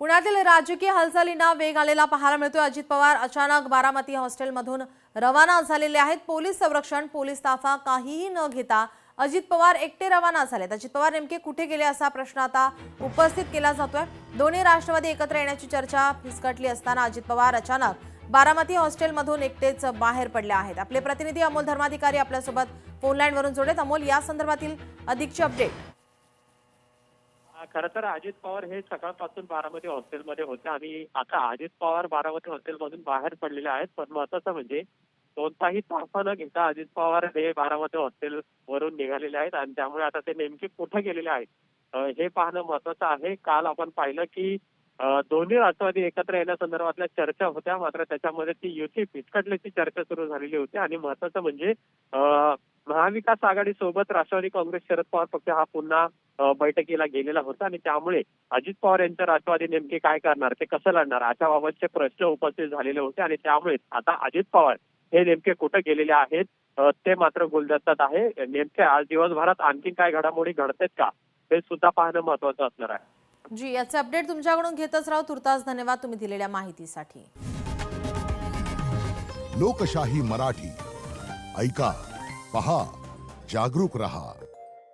पुण्यातील राजकीय हालचालींना वेग आलेला पाहायला मिळतोय। अजित पवार अचानक बारामती हॉस्टेलमधून रवाना झालेले आहेत। पोलीस संरक्षण, पोलीस ताफा काहीही न घेता अजित पवार एकटे रवाना झालेत। अजित पवार नेमके कुठे गेले असा प्रश्न आता उपस्थित केला जातोय। दोन्ही राष्ट्रवादी एकत्र येण्याची चर्चा फिसकटली असताना अजित पवार अचानक बारामती हॉस्टेलमधून एकटेच बाहेर पडले आहेत। आपले प्रतिनिधी अमोल धर्माधिकारी आपल्यासोबत फोन लाईनवरून जोडलेत। अमोल, या संदर्भातील अधिकची अपडेट। खरं तर अजित पवार हे सकाळपासून बारामती हॉस्टेलमध्ये होते आणि आता अजित पवार बारामती हॉस्टेलमधून बाहेर पडलेले आहेत। पण महत्त्वाचं म्हणजे कोणताही ताफा न घेता अजित पवार हे बारामती हॉस्टेल वरून निघालेले आहेत आणि त्यामुळे आता ते नेमके कुठे गेलेले आहेत हे पाहणं महत्त्वाचं आहे। काल आपण पाहिलं की दोन्ही राष्ट्रवादी एकत्र येण्यासंदर्भातल्या चर्चा होत्या, मात्र त्याच्यामध्ये ती युती फिसकटल्याची चर्चा सुरू झालेली होती आणि महत्त्वाचं म्हणजे महाविकास आघाडी सोबत राष्ट्रवादी काँग्रेस शरद पवार पक्ष हा पुन्हा बैठकीला गेलेला होता आणि त्यामुळे अजित पवार यांच्या राष्ट्रवादी नेमके काय करणार, ते कसं लढणार अशा बाबतचे प्रश्न उपस्थित झालेले होते आणि त्यामुळे आता अजित पवार हे नेमके कुठे गेलेले आहेत ते मात्र गुलदस्त्यात आहे। नेमके आज दिवसभरात आणखी काय घडामोडी घडतात का हे सुद्धा पाहणं महत्त्वाचं असणार आहे। जी, याचे अपडेट तुमच्याकडून घेतच राहू। तुर्तास धन्यवाद तुम्ही दिलेल्या माहितीसाठी। लोकशाही मराठी ऐका, पहा, जागरूक रहा।